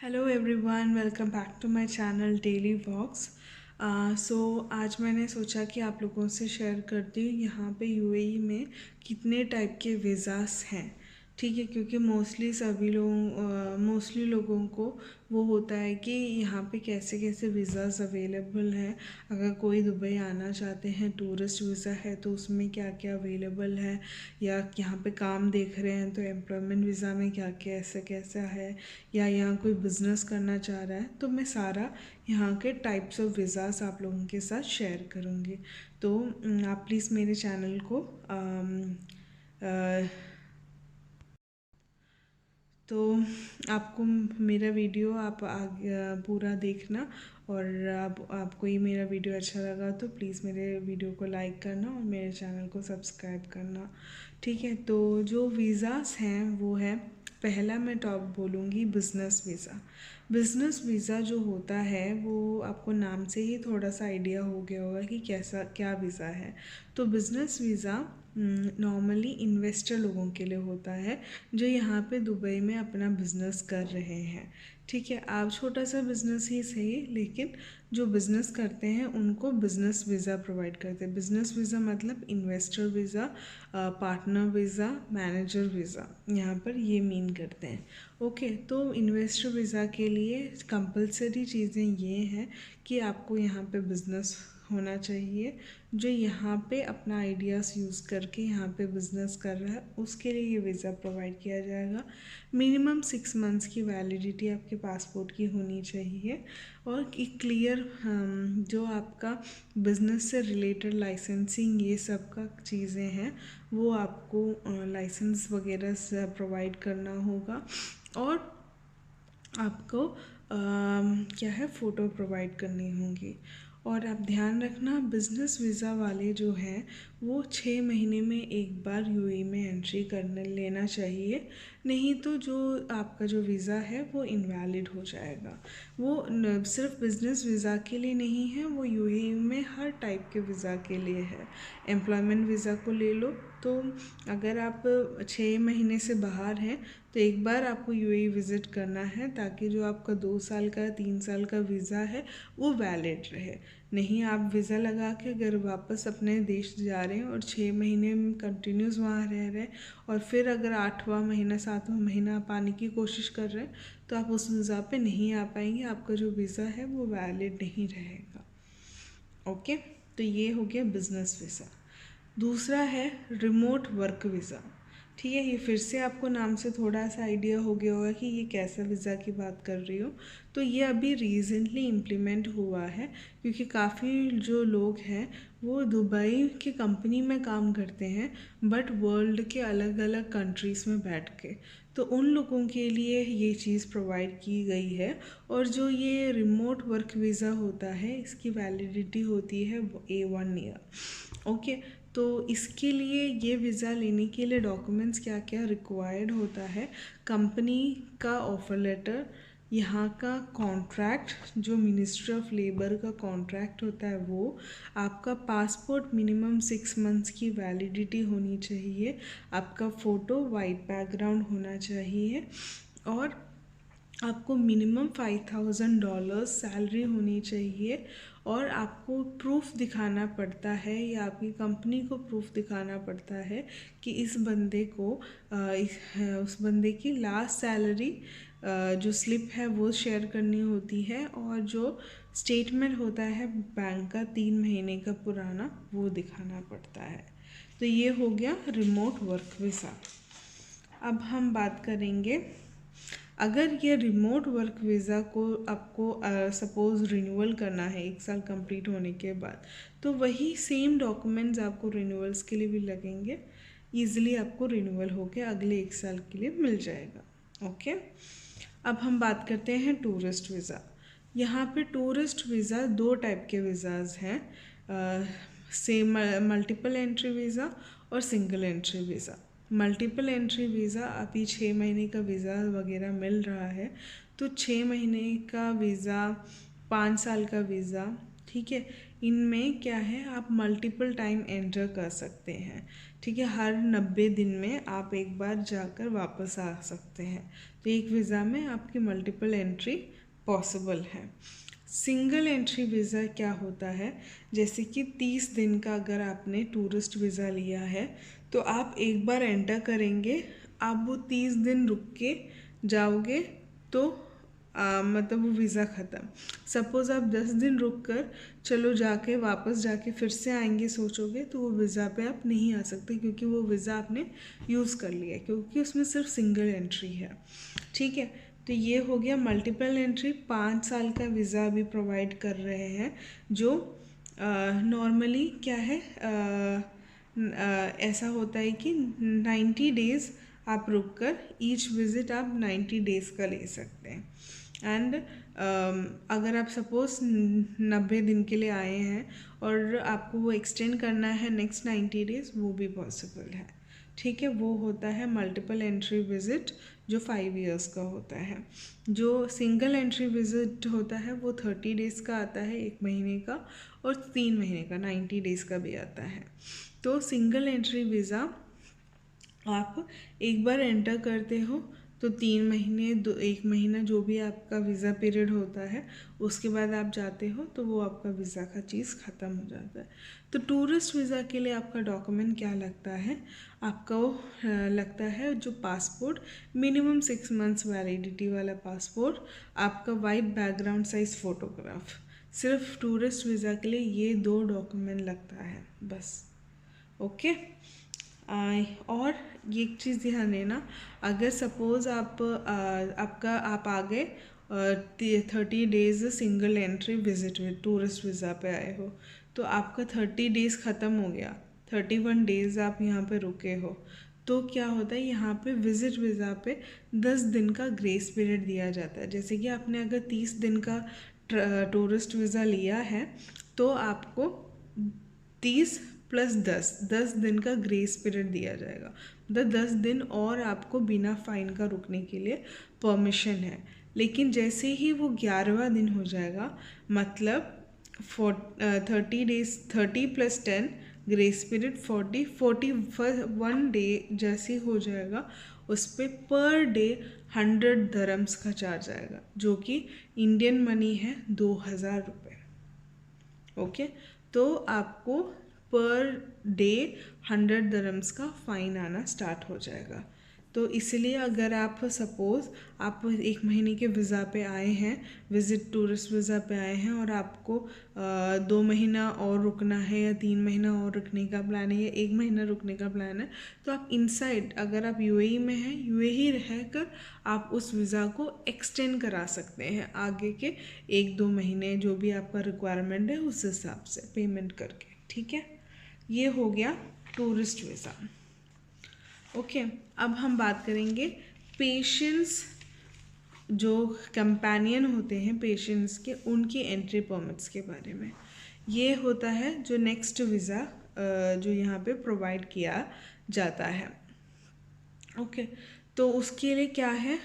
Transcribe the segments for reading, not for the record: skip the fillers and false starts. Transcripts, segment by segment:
Hello everyone, welcome back to my channel daily vlogs. आज मैंने सोचा कि आप लोगों से शेयर करती हूँ यहाँ पे यूएई में कितने टाइप के वीज़ास हैं। ठीक है, क्योंकि मोस्टली लोगों को वो होता है कि यहाँ पे कैसे कैसे वीज़ास अवेलेबल हैं। अगर कोई दुबई आना चाहते हैं, टूरिस्ट वीज़ा है तो उसमें क्या क्या अवेलेबल है, या यहाँ पे काम देख रहे हैं तो एम्प्लॉयमेंट वीज़ा में क्या कैसा कैसा है, या यहाँ कोई बिज़नेस करना चाह रहा है, तो मैं सारा यहाँ के टाइप्स ऑफ वीज़ास आप लोगों के साथ शेयर करूँगी। तो आप प्लीज़ मेरे चैनल को तो आपको मेरा वीडियो आप आगे पूरा देखना, और आपको ये मेरा वीडियो अच्छा लगा तो प्लीज़ मेरे वीडियो को लाइक करना और मेरे चैनल को सब्सक्राइब करना। ठीक है, तो जो वीज़ास हैं वो है, पहला मैं टॉप बोलूँगी बिज़नेस वीज़ा। बिज़नेस वीज़ा जो होता है वो आपको नाम से ही थोड़ा सा आइडिया हो गया होगा कि कैसा क्या वीज़ा है। तो बिज़नेस वीज़ा नॉर्मली इन्वेस्टर लोगों के लिए होता है जो यहाँ पे दुबई में अपना बिज़नेस कर रहे हैं। ठीक है, आप छोटा सा बिज़नेस ही सही, लेकिन जो बिज़नेस करते हैं उनको बिज़नेस वीज़ा प्रोवाइड करते हैं। बिज़नेस वीज़ा मतलब investor visa, partner visa, manager visa, यहाँ पर ये मीन करते हैं। ओके, तो इन्वेस्टर वीज़ा के लिए कंपलसरी चीज़ें ये हैं कि आपको यहाँ पे बिज़नेस होना चाहिए, जो यहाँ पे अपना आइडियाज़ यूज़ करके यहाँ पे बिज़नेस कर रहा है, उसके लिए ये वीज़ा प्रोवाइड किया जाएगा। मिनिमम 6 मंथ्स की वैलिडिटी आपके पासपोर्ट की होनी चाहिए, और एक क्लियर जो आपका बिज़नेस से रिलेटेड लाइसेंसिंग ये सब का चीज़ें हैं वो आपको लाइसेंस वगैरह से प्रोवाइड करना होगा, और आपको क्या है, फ़ोटो प्रोवाइड करनी होंगी। और आप ध्यान रखना, बिज़नेस वीज़ा वाले जो हैं वो 6 महीने में एक बार यूएई में एंट्री करने लेना चाहिए, नहीं तो जो आपका जो वीज़ा है वो इनवैलिड हो जाएगा। वो सिर्फ बिज़नेस वीज़ा के लिए नहीं है, वो यूएई में हर टाइप के वीज़ा के लिए है। एम्प्लॉयमेंट वीज़ा को ले लो, तो अगर आप 6 महीने से बाहर हैं तो एक बार आपको यूएई विज़िट करना है, ताकि जो आपका 2 साल का 3 साल का वीज़ा है वो वैलिड रहे। नहीं आप वीज़ा लगा के अगर वापस अपने देश जा रहे हैं और 6 महीने में कंटिन्यूस वहाँ रह रहे हैं, और फिर अगर 8वां महीना 7वां महीना आप आने की कोशिश कर रहे हैं, तो आप उस वीज़ा पे नहीं आ पाएंगे, आपका जो वीज़ा है वो वैलिड नहीं रहेगा। ओके, तो ये हो गया बिज़नेस वीज़ा। दूसरा है रिमोट वर्क वीज़ा। ठीक है, ये फिर से आपको नाम से थोड़ा सा आइडिया हो गया होगा कि ये कैसा वीज़ा की बात कर रही हूँ। तो ये अभी रिसेंटली इम्प्लीमेंट हुआ है, क्योंकि काफ़ी जो लोग हैं वो दुबई की कंपनी में काम करते हैं, बट वर्ल्ड के अलग अलग कंट्रीज़ में बैठ के, तो उन लोगों के लिए ये चीज़ प्रोवाइड की गई है। और जो ये रिमोट वर्क वीज़ा होता है इसकी वैलिडिटी होती है 1 ईयर। ओके, तो इसके लिए ये वीज़ा लेने के लिए डॉक्यूमेंट्स क्या क्या रिक्वायर्ड होता है, कंपनी का ऑफ़र लेटर, यहाँ का कॉन्ट्रैक्ट जो मिनिस्ट्री ऑफ लेबर का कॉन्ट्रैक्ट होता है वो, आपका पासपोर्ट मिनिमम 6 मंथ्स की वैलिडिटी होनी चाहिए, आपका फ़ोटो वाइट बैकग्राउंड होना चाहिए, और आपको मिनिमम $5,000 सैलरी होनी चाहिए, और आपको प्रूफ दिखाना पड़ता है या आपकी कंपनी को प्रूफ दिखाना पड़ता है कि इस बंदे को उस बंदे की लास्ट सैलरी जो स्लिप है वो शेयर करनी होती है, और जो स्टेटमेंट होता है बैंक का 3 महीने का पुराना वो दिखाना पड़ता है। तो ये हो गया रिमोट वर्क वीज़ा। अब हम बात करेंगे, अगर ये रिमोट वर्क वीज़ा को आपको सपोज़ रिन्यूअल करना है 1 साल कंप्लीट होने के बाद, तो वही सेम डॉक्यूमेंट्स आपको रिन्यूअल्स के लिए भी लगेंगे, ईज़िली आपको रिन्यूअल होकर अगले 1 साल के लिए मिल जाएगा। ओके, अब हम बात करते हैं टूरिस्ट वीज़ा। यहाँ पे टूरिस्ट वीज़ा 2 टाइप के वीज़ाज़ हैं, सेम मल्टीपल एंट्री वीज़ा और single entry visa. Multiple entry visa अभी 6 महीने का वीज़ा वगैरह मिल रहा है, तो 6 महीने का वीज़ा, 5 साल का वीज़ा, ठीक है, इनमें क्या है, आप मल्टीपल टाइम एंटर कर सकते हैं। ठीक है, हर 90 दिन में आप एक बार जाकर वापस आ सकते हैं। तो एक वीज़ा में आपकी मल्टीपल एंट्री पॉसिबल है। सिंगल एंट्री वीज़ा क्या होता है, जैसे कि 30 दिन का अगर आपने टूरिस्ट वीज़ा लिया है तो आप एक बार एंटर करेंगे, आप वो 30 दिन रुक के जाओगे तो मतलब वो वीज़ा ख़त्म। सपोज़ आप 10 दिन रुक कर चलो जाके वापस जाके फिर से आएंगे सोचोगे तो वो वीज़ा पे आप नहीं आ सकते, क्योंकि वो वीज़ा आपने यूज़ कर लिया है, क्योंकि उसमें सिर्फ सिंगल एंट्री है। ठीक है, तो ये हो गया मल्टीपल एंट्री। 5 साल का वीज़ा अभी प्रोवाइड कर रहे हैं, जो नॉर्मली क्या है, ऐसा होता है कि 90 डेज़ आप रुक कर ईच विज़िट आप 90 डेज़ का ले सकते हैं। एंड अगर आप सपोज़ 90 दिन के लिए आए हैं और आपको वो एक्सटेंड करना है नेक्स्ट 90 डेज़, वो भी पॉसिबल है। ठीक है, वो होता है मल्टीपल एंट्री विज़िट जो 5 इयर्स का होता है। जो सिंगल एंट्री विज़िट होता है वो 30 डेज़ का आता है, 1 महीने का, और 3 महीने का 90 डेज़ का भी आता है। तो सिंगल एंट्री वीज़ा आप एक बार एंटर करते हो तो 3 महीने 1 महीना जो भी आपका वीज़ा पीरियड होता है, उसके बाद आप जाते हो तो वो आपका वीज़ा का चीज़ ख़त्म हो जाता है। तो टूरिस्ट वीज़ा के लिए आपका डॉक्यूमेंट क्या लगता है, आपका वो लगता है जो पासपोर्ट, मिनिमम 6 मंथ्स वैलिडिटी वाला पासपोर्ट, आपका वाइट बैकग्राउंड साइज़ फ़ोटोग्राफ। सिर्फ टूरिस्ट वीज़ा के लिए ये 2 डॉक्यूमेंट लगता है बस। ओके, और ये एक चीज़ ध्यान देना, अगर सपोज़ आप आ गए 30 डेज़ सिंगल एंट्री विजिट में टूरिस्ट वीज़ा पे आए हो, तो आपका 30 डेज़ ख़त्म हो गया, 31 डेज़ आप यहाँ पे रुके हो, तो क्या होता है यहाँ पे विजिट वीज़ा पे 10 दिन का ग्रेस पीरियड दिया जाता है। जैसे कि आपने अगर 30 दिन का टूरिस्ट वीज़ा लिया है तो आपको 30 + 10 दिन का ग्रेस पीरियड दिया जाएगा। मतलब 10 दिन और आपको बिना फ़ाइन का रुकने के लिए परमिशन है। लेकिन जैसे ही वो 11वां दिन हो जाएगा, मतलब 30 डेज़ 30 + 10 ग्रेस पीरियड 41 डे जैसे हो जाएगा, उस पर डे 100 दरम्स का चार्ज आएगा, जो कि इंडियन मनी है 2000 रुपये। ओके, तो आपको पर डे 100 दरम्स का फ़ाइन आना स्टार्ट हो जाएगा। तो इसलिए अगर आप सपोज़ आप 1 महीने के वीज़ा पे आए हैं, विज़िट टूरिस्ट वीज़ा पे आए हैं, और आपको 2 महीना और रुकना है या 3 महीना और रुकने का प्लान है या 1 महीना रुकने का प्लान है, तो आप इनसाइड, अगर आप यूएई में हैं, यूएई रहकर आप उस वीज़ा को एक्सटेंड करा सकते हैं आगे के 1-2 महीने, जो भी आपका रिक्वायरमेंट है उस हिसाब से पेमेंट करके। ठीक है, ये हो गया टूरिस्ट वीज़ा। ओके, अब हम बात करेंगे पेशेंट्स, जो कंपेनियन होते हैं पेशेंट्स के, उनकी एंट्री परमिट्स के बारे में। ये होता है जो नेक्स्ट वीज़ा जो यहाँ पे प्रोवाइड किया जाता है। ओके, तो उसके लिए क्या है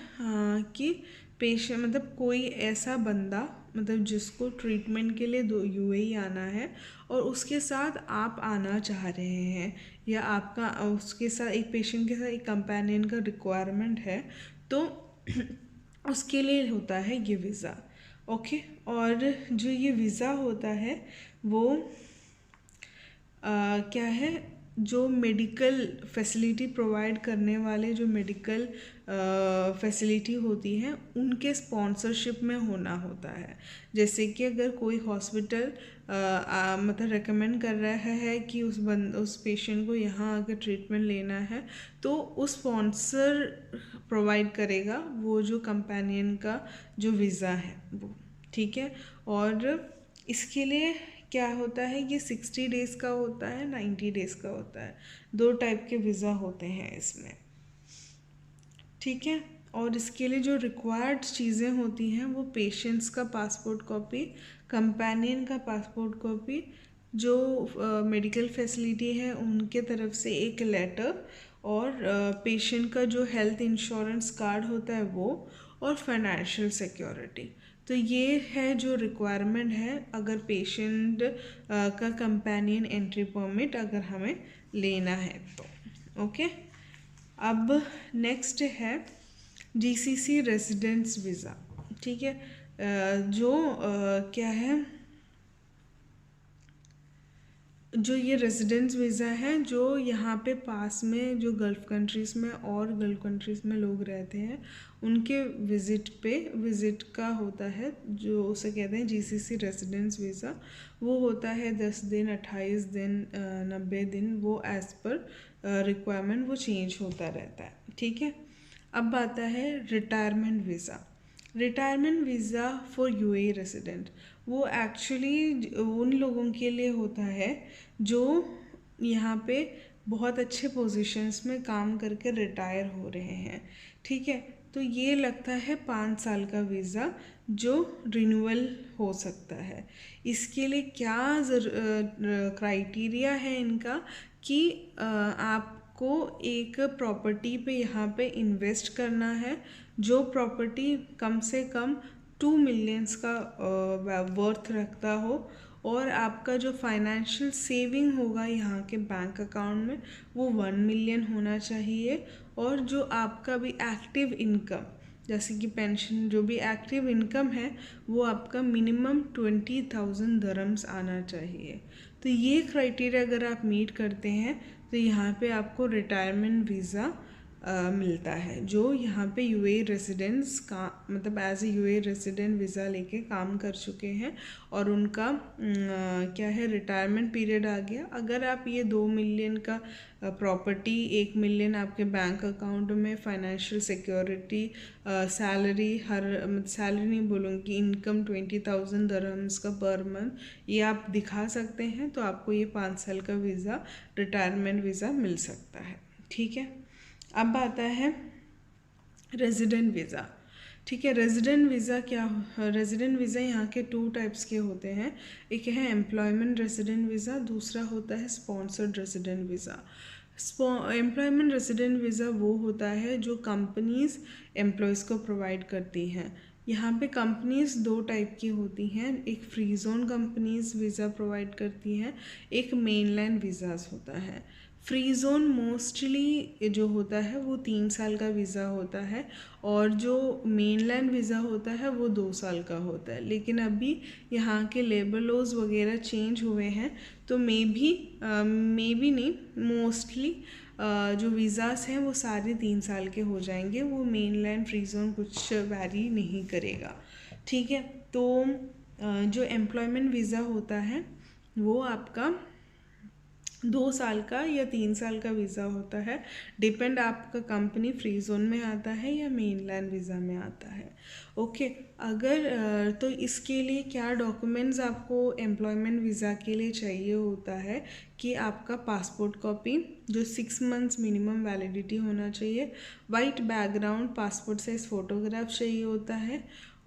कि पेशेंट मतलब कोई ऐसा बंदा, मतलब जिसको ट्रीटमेंट के लिए यूएई आना है और उसके साथ आप आना चाह रहे हैं, या आपका उसके साथ एक पेशेंट के साथ एक कंपेनियन का रिक्वायरमेंट है, तो उसके लिए होता है ये वीज़ा। ओके, और जो ये वीज़ा होता है वो क्या है, जो मेडिकल फैसिलिटी प्रोवाइड करने वाले जो मेडिकल फैसिलिटी होती हैं उनके स्पॉन्सरशिप में होना होता है। जैसे कि अगर कोई हॉस्पिटल मतलब रेकमेंड कर रहा है कि उस पेशेंट को यहाँ आकर ट्रीटमेंट लेना है, तो उस स्पॉन्सर प्रोवाइड करेगा वो जो कंपेनियन का जो वीज़ा है वो। ठीक है, और इसके लिए क्या होता है, ये 60 डेज़ का होता है, 90 डेज़ का होता है, 2 टाइप के वीज़ा होते हैं इसमें। ठीक है, और इसके लिए जो रिक्वायर्ड चीज़ें होती हैं वो पेशेंट्स का पासपोर्ट कॉपी, कंपेनियन का पासपोर्ट कॉपी, जो मेडिकल फैसिलिटी है उनके तरफ से एक लेटर, और पेशेंट का जो हेल्थ इंश्योरेंस कार्ड होता है वो, और फाइनेंशियल सिक्योरिटी। तो ये है जो रिक्वायरमेंट है अगर पेशेंट का कंपेनियन एंट्री परमिट अगर हमें लेना है तो। ओके, अब नेक्स्ट है जीसीसी रेजिडेंस वीज़ा। ठीक है, जो क्या है, जो ये रेजिडेंस वीज़ा है, जो यहाँ पे पास में जो गल्फ़ कंट्रीज़ में और गल्फ़ कंट्रीज़ में लोग रहते हैं उनके विज़िट का होता है, जो उसे कहते हैं जीसीसी रेजिडेंस वीज़ा। वो होता है 10 दिन, 28 दिन, 90 दिन, वो एज़ पर रिक्वायरमेंट वो चेंज होता रहता है। ठीक है, अब आता है retirement visa. Retirement visa for UAE resident, वो एक्चुअली उन लोगों के लिए होता है जो यहाँ पे बहुत अच्छे पोजीशंस में काम करके रिटायर हो रहे हैं। ठीक है, तो ये लगता है 5 साल का वीज़ा जो रिन्यूअल हो सकता है। इसके लिए क्या क्राइटेरिया है इनका कि आपको एक प्रॉपर्टी पे यहाँ पे इन्वेस्ट करना है, जो प्रॉपर्टी कम से कम 2 मिलियंस का वर्थ रखता हो, और आपका जो फाइनेंशियल सेविंग होगा यहाँ के बैंक अकाउंट में वो 1 मिलियन होना चाहिए, और जो आपका भी एक्टिव इनकम जैसे कि पेंशन, जो भी एक्टिव इनकम है वो आपका मिनिमम 20,000 दरम्स आना चाहिए। तो ये क्राइटेरिया अगर आप मीट करते हैं तो यहाँ पे आपको रिटायरमेंट वीज़ा मिलता है, जो यहाँ पे यूएई रेसिडेंट्स का मतलब as a UAE resident visa लेके काम कर चुके हैं और उनका क्या है, रिटायरमेंट पीरियड आ गया। अगर आप ये 2 मिलियन का प्रॉपर्टी, 1 मिलियन आपके बैंक अकाउंट में फाइनेंशियल सिक्योरिटी, सैलरी, सैलरी नहीं बोलूँगी, इनकम 20,000 दरहम्स का पर मंथ, ये आप दिखा सकते हैं तो आपको ये 5 साल का वीज़ा, रिटायरमेंट वीज़ा मिल सकता है। ठीक है, अब आता है रेजिडेंट वीज़ा। ठीक है, रेजिडेंट वीज़ा क्या, रेजिडेंट वीज़ा यहाँ के 2 टाइप्स के होते हैं। एक है एम्प्लॉयमेंट रेजिडेंट वीज़ा, दूसरा होता है sponsored resident visa. Employment resident visa वो होता है जो कंपनीज़ एम्प्लॉयज़ को प्रोवाइड करती हैं। यहाँ पे कंपनीज़ 2 टाइप की होती हैं, एक free zone companies visa provide करती हैं, एक मेनलैंड वीज़ाज़ होता है। फ्री जोन मोस्टली जो होता है वो 3 साल का वीज़ा होता है, और जो मेनलैंड वीज़ा होता है वो 2 साल का होता है। लेकिन अभी यहाँ के लेबर लॉज वगैरह चेंज हुए हैं, तो मे बी नहीं, मोस्टली जो वीज़ास हैं वो सारे 3 साल के हो जाएंगे। वो मेनलैंड फ्री जोन कुछ वैरी नहीं करेगा। ठीक है, तो जो एम्प्लॉयमेंट वीज़ा होता है वो आपका 2 साल का या 3 साल का वीज़ा होता है, डिपेंड आपका कंपनी फ्री जोन में आता है या मेनलैंड वीज़ा में आता है। ओके, अगर तो इसके लिए क्या डॉक्यूमेंट्स आपको एम्प्लॉयमेंट वीज़ा के लिए चाहिए होता है कि आपका पासपोर्ट कॉपी जो 6 मंथ्स मिनिमम वैलिडिटी होना चाहिए, white background passport size photograph चाहिए होता है,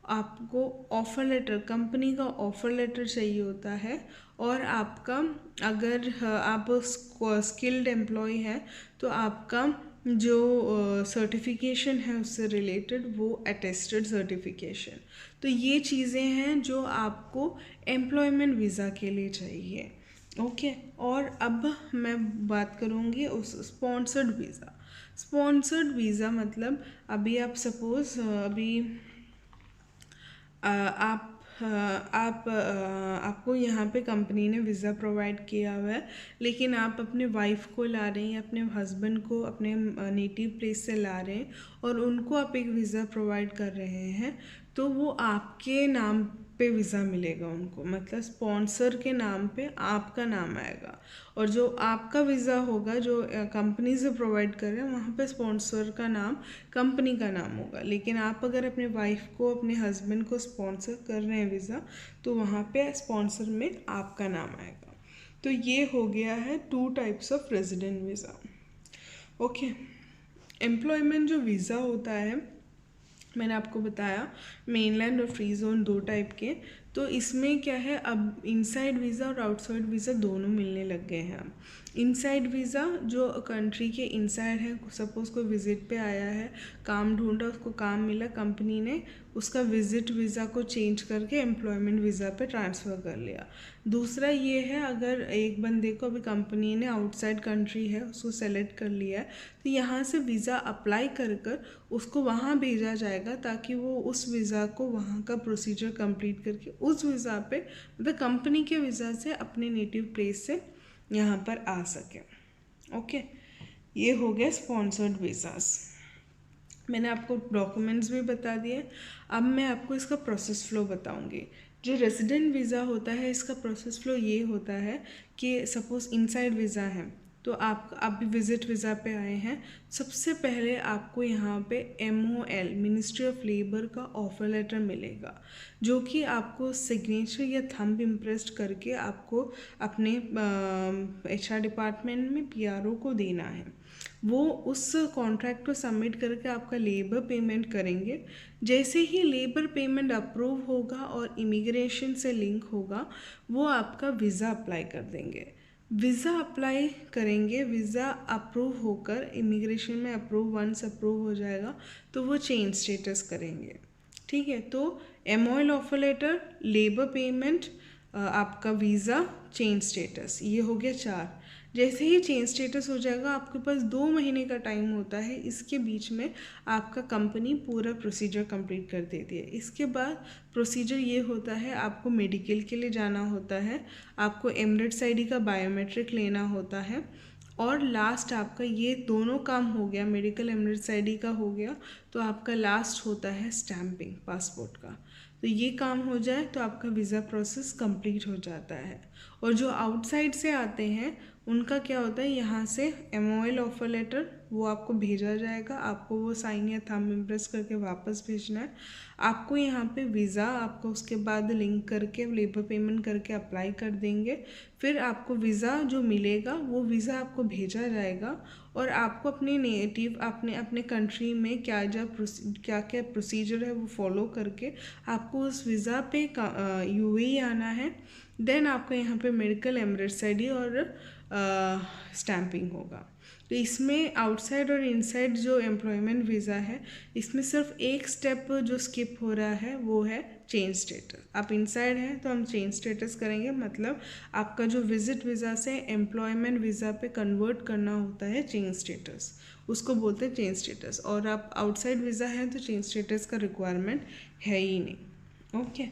आपको ऑफ़र लेटर, कंपनी का ऑफ़र लेटर चाहिए होता है, और आपका अगर आप स्किल्ड एम्प्लॉय हैं तो आपका जो सर्टिफिकेशन है उससे रिलेटेड वो अटेस्टेड सर्टिफिकेशन। तो ये चीज़ें हैं जो आपको एम्प्लॉयमेंट वीज़ा के लिए चाहिए। ओके, और अब मैं बात करूँगी उस स्पॉन्सर्ड वीज़ा। स्पॉन्सर्ड वीज़ा मतलब अभी आप सपोज़ अभी आपको यहाँ पे कंपनी ने वीज़ा प्रोवाइड किया हुआ है, लेकिन आप अपने वाइफ को ला रहे हैं, अपने हस्बैंड को अपने नेटिव प्लेस से ला रहे हैं और उनको आप एक वीज़ा प्रोवाइड कर रहे हैं, तो वो आपके नाम पे वीज़ा मिलेगा उनको, मतलब स्पॉन्सर के नाम पे आपका नाम आएगा, और जो आपका वीज़ा होगा जो कंपनी से प्रोवाइड कर रहे हैं वहाँ पे स्पॉन्सर का नाम कंपनी का नाम होगा। लेकिन आप अगर अपने वाइफ को, अपने हस्बैंड को स्पॉन्सर कर रहे हैं वीज़ा, तो वहाँ पे स्पॉन्सर में आपका नाम आएगा। तो ये हो गया है 2 types of resident visa. Okay, employment जो वीज़ा होता है मैंने आपको बताया मेनलैंड और फ्री जोन 2 टाइप के। तो इसमें क्या है, अब इनसाइड वीज़ा और आउटसाइड वीज़ा दोनों मिलने लग गए हैं। इनसाइड वीज़ा जो कंट्री के इनसाइड है, सपोज़ कोई विज़िट पे आया है, काम ढूंढा, उसको काम मिला, कंपनी ने उसका विज़िट वीज़ा को चेंज करके एम्प्लॉयमेंट वीज़ा पे ट्रांसफ़र कर लिया। दूसरा ये है, अगर एक बंदे को अभी कंपनी ने आउटसाइड कंट्री है उसको सेलेक्ट कर लिया है, तो यहाँ से वीज़ा अप्लाई कर कर उसको वहाँ भेजा जाएगा ताकि वो उस वीज़ा को वहाँ का प्रोसीजर कंप्लीट करके उस वीज़ा पे, मतलब कंपनी के वीज़ा से अपने नेटिव प्लेस से यहाँ पर आ सके। ओके, ये हो गया स्पॉन्सर्ड वीज़ास। मैंने आपको डॉक्यूमेंट्स भी बता दिए। अब मैं आपको इसका प्रोसेस फ्लो बताऊंगी। जो रेजिडेंट वीज़ा होता है, इसका प्रोसेस फ्लो ये होता है कि सपोज़ इनसाइड वीज़ा है, तो आप भी विज़िट वीज़ा पे आए हैं। सबसे पहले आपको यहाँ पे MOL मिनिस्ट्री ऑफ लेबर का ऑफर लेटर मिलेगा, जो कि आपको सिग्नेचर या थंब इम्प्रेस्ड करके आपको अपने HR डिपार्टमेंट में PRO को देना है। वो उस कॉन्ट्रैक्ट को सबमिट करके आपका लेबर पेमेंट करेंगे। जैसे ही लेबर पेमेंट अप्रूव होगा और इमिग्रेशन से लिंक होगा, वो आपका वीज़ा अप्लाई कर देंगे। वीज़ा अप्लाई करेंगे, वीज़ा अप्रूव होकर इमिग्रेशन में वंस अप्रूव हो जाएगा तो वो चेंज स्टेटस करेंगे। ठीक है, तो MOL offer letter, labour payment, आपका वीज़ा, चेंज स्टेटस, ये हो गया 4। जैसे ही चेंज स्टेटस हो जाएगा, आपके पास 2 महीने का टाइम होता है। इसके बीच में आपका कंपनी पूरा प्रोसीजर कंप्लीट कर देती है। इसके बाद प्रोसीजर ये होता है, आपको मेडिकल के लिए जाना होता है, आपको एमिरेट्स ID का बायोमेट्रिक लेना होता है, और लास्ट आपका ये दोनों काम हो गया, मेडिकल एमिरेट्स ID का हो गया, तो आपका लास्ट होता है स्टैंपिंग पासपोर्ट का। तो ये काम हो जाए तो आपका वीज़ा प्रोसेस कंप्लीट हो जाता है। और जो आउटसाइड से आते हैं उनका क्या होता है, यहाँ से MOL ऑफर लेटर वो आपको भेजा जाएगा, आपको वो साइन या थंब इम्प्रेस करके वापस भेजना है। आपको यहाँ पे वीज़ा आपको उसके बाद लिंक करके लेबर पेमेंट करके अप्लाई कर देंगे। फिर आपको वीज़ा जो मिलेगा वो वीज़ा आपको भेजा जाएगा, और आपको अपने नेटिव अपने कंट्री में क्या क्या प्रोसीजर है वो फॉलो करके आपको उस वीज़ा पे UAE आना है। देन आपका यहाँ पे मेडिकल एमिरेट्स ID और स्टैंपिंग होगा। तो इसमें आउटसाइड और इनसाइड जो एम्प्लॉयमेंट वीज़ा है, इसमें सिर्फ एक स्टेप जो स्किप हो रहा है वो है चेंज स्टेटस। आप इनसाइड हैं तो हम चेंज स्टेटस करेंगे, मतलब आपका जो विजिट वीज़ा से एम्प्लॉयमेंट वीज़ा पे कन्वर्ट करना होता है चेंज स्टेटस, उसको बोलते हैं चेंज स्टेटस। और आप आउटसाइड वीज़ा हैं तो चेंज स्टेटस का रिक्वायरमेंट है ही नहीं। ओके,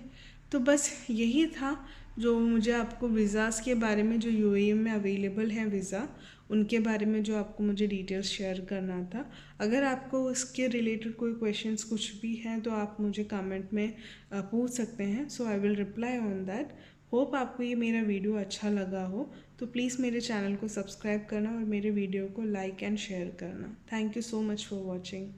तो बस यही था जो मुझे आपको वीज़ाज़ के बारे में, जो UAE में अवेलेबल हैं वीज़ा, उनके बारे में जो आपको मुझे डिटेल्स शेयर करना था। अगर आपको इसके रिलेटेड कोई क्वेश्चंस कुछ भी हैं तो आप मुझे कमेंट में पूछ सकते हैं। So I will reply on that. Hope आपको ये मेरा वीडियो अच्छा लगा हो, तो प्लीज़ मेरे चैनल को सब्सक्राइब करना और मेरे वीडियो को लाइक एंड शेयर करना। Thank you so much for watching.